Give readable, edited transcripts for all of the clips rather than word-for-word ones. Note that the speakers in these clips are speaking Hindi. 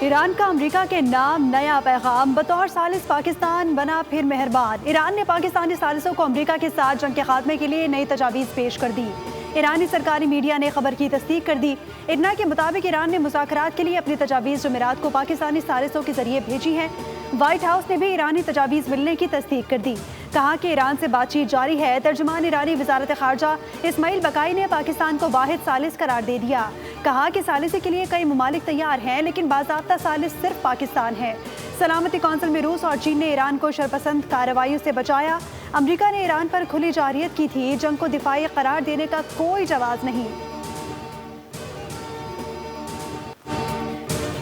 ईरान का अमेरिका के नाम नया पैगाम, बतौर सालिस पाकिस्तान बना फिर मेहरबान। ईरान ने पाकिस्तानी सालिसों को अमेरिका के साथ जंग के खात्मे के लिए नई तजावीज़ पेश कर दी। ईरानी सरकारी मीडिया ने खबर की तस्दीक कर दी। इतना के मुताबिक ईरान ने मुज़ाकरात के लिए अपनी तजावीज़ जुमेरात को पाकिस्तानी सालिसों के जरिए भेजी है। व्हाइट हाउस ने भी ईरानी तजावीज़ मिलने की तस्दीक कर दी। कहा कि ईरान से बातचीत जारी है। तर्जुमान ईरानी वजारत खारजा इस्माइल बकाई ने पाकिस्तान को वाहिद सालिस करार दे दिया। कहा कि सालिसी के लिए कई ममालिक तैयार हैं, लेकिन बाज़ाब्ता सालिस सिर्फ पाकिस्तान है। सलामती कौंसिल में रूस और चीन ने ईरान को शरपसंद कार्रवाइयों से बचाया। अमेरिका ने ईरान पर खुली जारियत की थी। जंग को दिफाई करार देने का कोई जवाब नहीं।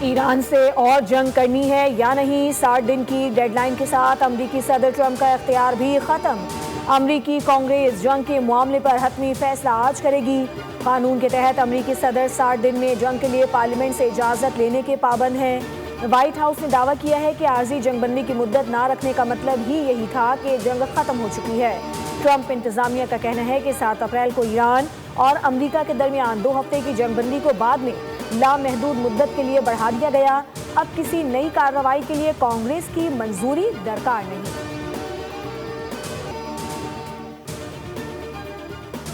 ईरान से और जंग करनी है या नहीं, 60 दिन की डेडलाइन के साथ अमरीकी सदर ट्रंप का इख्तियार भी खत्म। अमरीकी कांग्रेस जंग के मामले पर हतमी फैसला आज करेगी। कानून के तहत अमरीकी सदर 60 दिन में जंग के लिए पार्लियामेंट से इजाज़त लेने के पाबंद हैं। व्हाइट हाउस ने दावा किया है कि आर्जी जंगबंदी की मुद्दत ना रखने का मतलब ही यही था कि जंग खत्म हो चुकी है। ट्रंप इंतजामिया का कहना है कि 7 अप्रैल को ईरान और अमरीका के दरमियान 2 हफ्ते की जंगबंदी को बाद में लामहदूद मुद्दत के लिए बढ़ा दिया गया। अब किसी नई कार्रवाई के लिए कांग्रेस की मंजूरी दरकार नहीं।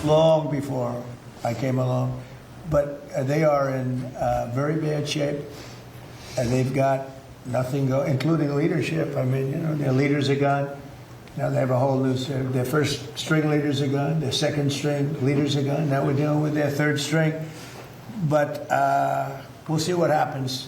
Long before I came along, but they are in very bad shape, and they've got nothing going, including leadership. I mean, you know, their leaders are gone. Now they have a whole new. Their first string leaders are gone. Their second string leaders are gone. Now we're dealing with their third string. But we'll see what happens.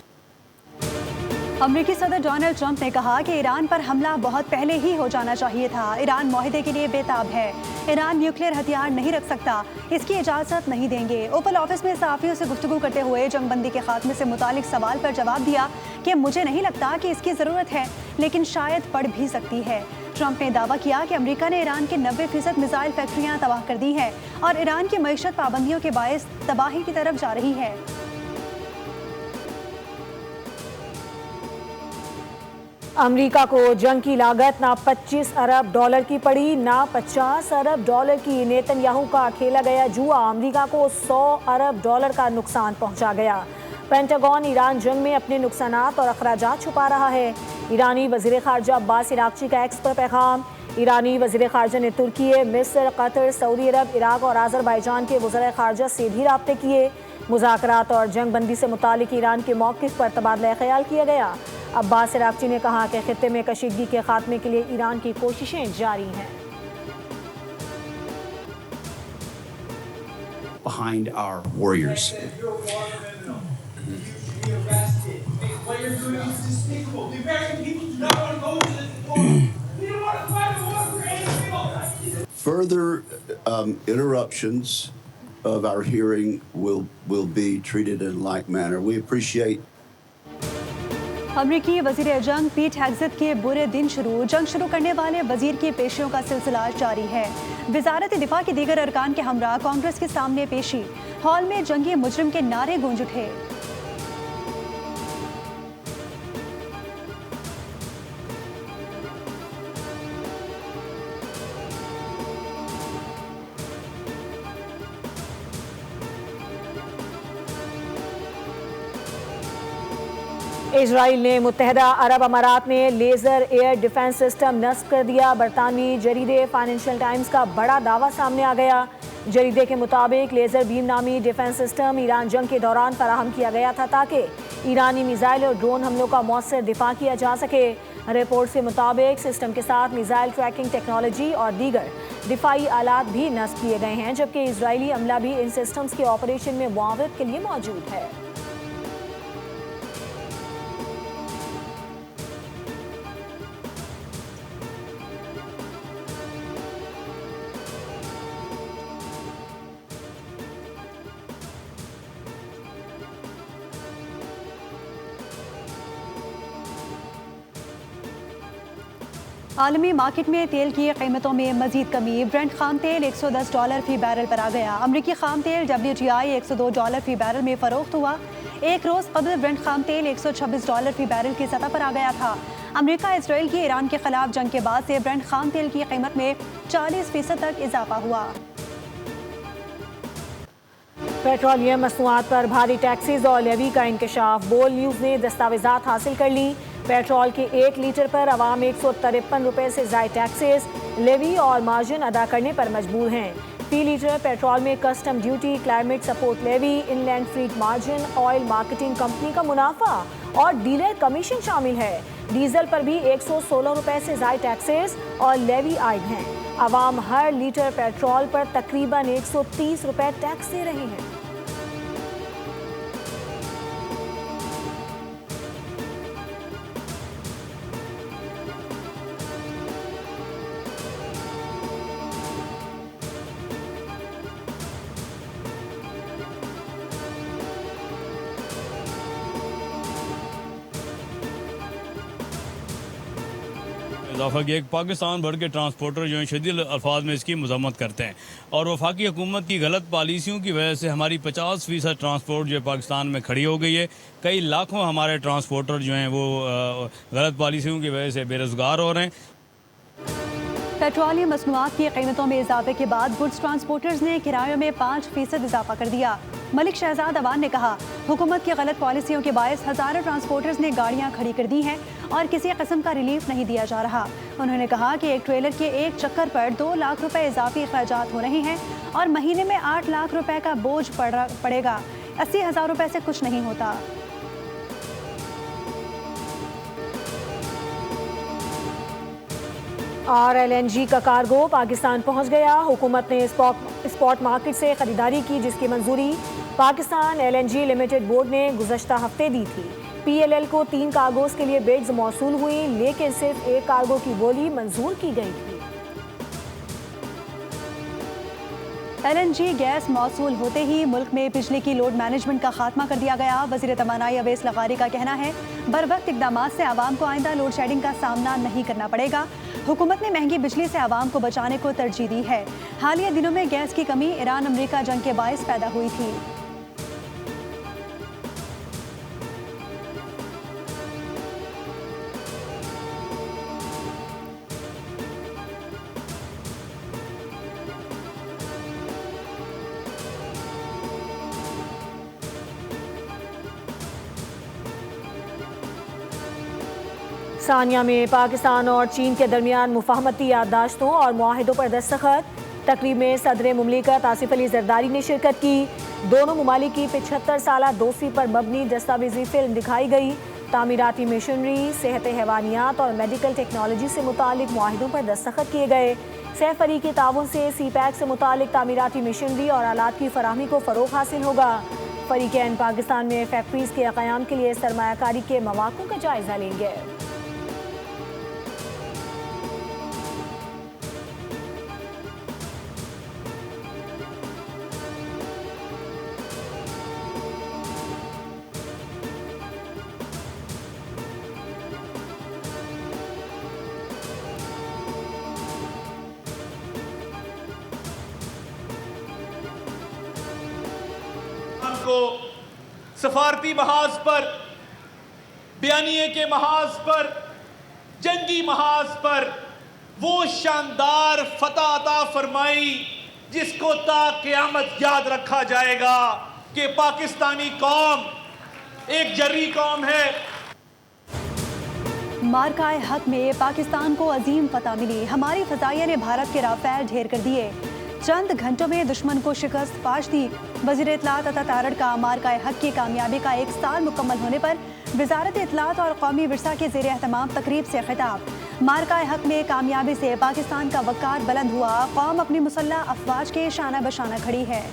अमरीकी सदर डोनाल्ड ट्रंप ने कहा कि ईरान पर हमला बहुत पहले ही हो जाना चाहिए था। ईरान मुआहदे के लिए बेताब है। ईरान न्यूक्लियर हथियार नहीं रख सकता, इसकी इजाज़त नहीं देंगे। ओवल ऑफिस में सहाफ़ियों से गुफ्तगू करते हुए जंगबंदी के खात्मे से मुतालिक सवाल पर जवाब दिया कि मुझे नहीं लगता कि इसकी ज़रूरत है, लेकिन शायद पड़ भी सकती है। ट्रंप ने दावा किया कि अमेरिका ने ईरान के 90% मिसाइल फैक्ट्रियाँ तबाह कर दी हैं और ईरान की मईशत पाबंदियों के बायस तबाही की तरफ जा रही है। अमेरिका को जंग की लागत ना 25 अरब डॉलर की पड़ी, ना 50 अरब डॉलर की। नेतन्याहू का खेला गया जुआ अमेरिका को 100 अरब डॉलर का नुकसान पहुंचा गया। पेंटागन ईरान जंग में अपने नुकसानात और अखराजात छुपा रहा है। ईरानी वज़ीर ख़ारजा अब्बास इराक़ची का एक्स पर पैगाम। ईरानी वज़ीर ख़ारजा ने तुर्की, मिस्र, कतर, सऊदी अरब, इराक़ और आज़रबाईजान के वज़ीर ख़ारजा से भी राब्ते किए। मुज़ाकरात और जंग बंदी से मुतालिक ईरान के मौक़िफ़ पर तबादला ख़याल किया गया। अब्बास इराक़ची ने कहा कि ख़ित्ते में कशीदगी के खात्मे के लिए ईरान की कोशिशें जारी हैं। Behind our warriors. Further interruptions of our hearing will be treated in like manner. We appreciate. अमरीकी वज़ीर जंग पीट हेग्सेथ के बुरे दिन शुरू। जंग शुरू करने वाले वज़ीर की पेशियों का सिलसिला जारी है। वज़ारत दिफा के दीगर अरकान के हमरा कांग्रेस के सामने पेशी। हॉल में जंगी मुजरिम के नारे गूंज उठे। इजराइल ने मुत्तहदा अरब अमारात में लेज़र एयर डिफेंस सिस्टम नस्ब कर दिया। बरतानवी जरीदे फाइनेंशियल टाइम्स का बड़ा दावा सामने आ गया। जरीदे के मुताबिक लेज़र बीम नामी डिफेंस सिस्टम ईरान जंग के दौरान फराहम किया गया था ताकि ईरानी मिसाइल और ड्रोन हमलों का मौसर दिफा किया जा सके। रिपोर्ट के मुताबिक सिस्टम के साथ मिसाइल ट्रैकिंग टेक्नोलॉजी और दीगर दिफाई आलात भी नस्ब किए गए हैं, जबकि इजरायली अमला भी इन सिस्टम्स के ऑपरेशन में मुआवनत के लिए मौजूद है। आलमी मार्केट में तेल की कीमतों में मजीद कमी। ब्रेंट खाम तेल $110 फी बैरल पर आ गया। अमरीकी खाम तेल WTI $102 फी बैरल में फरोख्त हुआ। एक रोज़ कबल ब्रेंट खाम तेल $126 फी बैरल की सतह पर आ गया था। अमरीका इसराइल की ईरान के खिलाफ जंग के बाद से ब्रेंट खाम तेल की कीमत में 40% तक इजाफा हुआ। पेट्रोलियम मसनूआत पर भारी टैक्सेस और लेवी का इंकशाफ। बोल न्यूज़ ने दस्तावेजात हासिल कर ली। पेट्रोल के 1 लीटर पर आवाम 153 रुपये से ज़ायद टैक्सेस, लेवी और मार्जिन अदा करने पर मजबूर हैं। फी लीटर पेट्रोल में custom duty, climate support levy, inland freight margin, oil marketing company का मुनाफा और डीलर कमीशन शामिल है। डीजल पर भी 116 रुपये से ज़ायद टैक्सेस और लेवी आयद हैं। आवाम हर लीटर पेट्रोल पर तकरीबन 130 रुपये टैक्स दे रहे हैं। इजाफा किया कि पाकिस्तान भर के ट्रांसपोर्टर जो हैं शदीद अल्फाज में इसकी मजम्मत करते हैं और वफाकी हुकूमत की गलत पॉलिसियों की वजह से हमारी 50% ट्रांसपोर्ट जो है पाकिस्तान में खड़ी हो गई है। कई लाखों हमारे ट्रांसपोर्टर जो हैं वो गलत पॉलिसियों की वजह से बेरोज़गार हो रहे हैं। पेट्रोलियम मसनूआत की कीमतों में इजाफे के बाद गुड्स ट्रांसपोर्टर्स ने किरायों में 5% इजाफा कर दिया। मलिक शहजाद अवान ने कहा, हुकूमत की गलत पॉलिसियों के बायस हज़ारों ट्रांसपोर्टर्स ने गाड़ियां खड़ी कर दी हैं और किसी किस्म का रिलीफ नहीं दिया जा रहा। उन्होंने कहा कि एक ट्रेलर के एक चक्कर पर 2 लाख रुपए इजाफी अखराजात हो रहे हैं और महीने में 8 लाख रुपए का बोझ पड़ेगा। 80,000 रुपए से कुछ नहीं होता। और LNG का कार्गो पाकिस्तान पहुंच गया। हुकूमत ने स्पॉट मार्केट से खरीदारी की, जिसकी मंजूरी पाकिस्तान LNG लिमिटेड बोर्ड ने गुज़श्ता हफ्ते दी थी। PLL को 3 कार्गोज के लिए बिड्स मौसूल हुई, लेकिन सिर्फ एक कार्गो की बोली मंजूर की गई थी। LNG गैस मौसूल होते ही मुल्क में बिजली की लोड मैनेजमेंट का खात्मा कर दिया गया। वज़ीर तवानाई अवैस लगारी का कहना है, बरवक्त इक़दामात से आवाम को आइंदा लोड शेडिंग का सामना नहीं करना पड़ेगा। हुकूमत ने महंगी बिजली से आवाम को बचाने को तरजीह दी है। हालिया दिनों में गैस की कमी ईरान अमरीका जंग के बायस पैदा हुई थी। सानिया में पाकिस्तान और चीन के दरमियान मुफाहमती याददाश्तों और मुआहिदों पर दस्तखत। तकरीब में सदर मुमलिकत आसिफ अली जरदारी ने शिरकत की। दोनों ममालिक की 75 साला दोस्ती पर मबनी दस्तावेजी फिल्म दिखाई गई। तामीराती मशीनरी, सेहत हैवानियात और मेडिकल टेक्नोलॉजी से मुतालिक मुआहिदों पर दस्तखत किए गए। सैफ अली के ताउन से CPEC से मुतालिक तामीराती मशीनरी और आलात की फराहमी को फ़रोग़ हासिल होगा। फरीक़ैन पाकिस्तान में फैक्ट्रीज़ के क़याम के लिए सरमायाकारी के मौक़ों का जायज़ा लेंगे। को सफारती महाज पर, बयानिए के महाज पर, जंगी महाज पर वो शानदार फतह अता फरमाई जिसको ता क़यामत याद रखा जाएगा कि पाकिस्तानी कौम एक जर्री कौम है। मार्काए हक में पाकिस्तान को अजीम फतह मिली। हमारी फ़ज़ाइया ने भारत के राफेल ढेर कर दिए। चंद घंटों में दुश्मन को शिकस्त फाश दी। वज़ीर इत्तलात अता तारड़ का मार्काए हक की कामयाबी का 1 साल मुकम्मल होने पर वज़ारत इत्तलात और कौमी विरसा के ज़ेर एहतमाम तकरीब से खिताब। मार्काए हक में कामयाबी से पाकिस्तान का वक़ार बुलंद हुआ। कौम अपनी मुसल्लह अफवाज के शाना बशाना खड़ी है।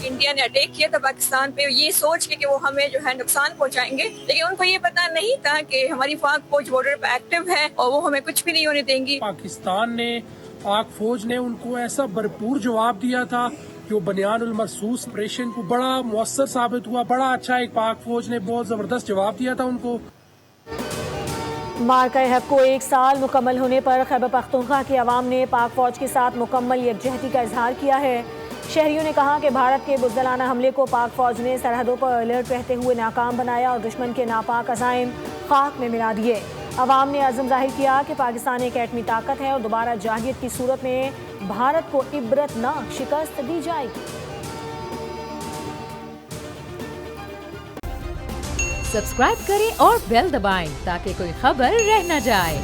इंडिया ने अटैक किया था पाकिस्तान पे ये सोच के कि वो हमें जो है नुकसान पहुंचाएंगे, लेकिन उनको ये पता नहीं था कि हमारी पाक फौज बॉर्डर पे एक्टिव है और वो हमें कुछ भी नहीं होने देंगी। पाकिस्तान ने, पाक फौज ने उनको ऐसा भरपूर जवाब दिया था जो बनियानुल मरसूस ऑपरेशन को बड़ा मुअस्सर साबित हुआ। बड़ा अच्छा एक पाक फौज ने बहुत जबरदस्त जवाब दिया था उनको। मार्काए हक को 1 साल मुकम्मल होने पर खैबर पख्तूनख्वा की आवाम ने पाक फौज के साथ मुकम्मल यकजहती का इजहार किया है। शहरियों ने कहा कि भारत के बुज़दिलाना हमले को पाक फौज ने सरहदों पर अलर्ट रहते हुए नाकाम बनाया और दुश्मन के नापाक अज़ाइम खाक में मिला दिए। अवाम ने अज़म जाहिर किया कि पाकिस्तान एक एटमी ताकत है और दोबारा जाहिलियत की सूरत में भारत को इबरतनाक शिकस्त दी जाएगी। सब्सक्राइब करें और बेल दबाएं ताकि कोई खबर रह न जाए।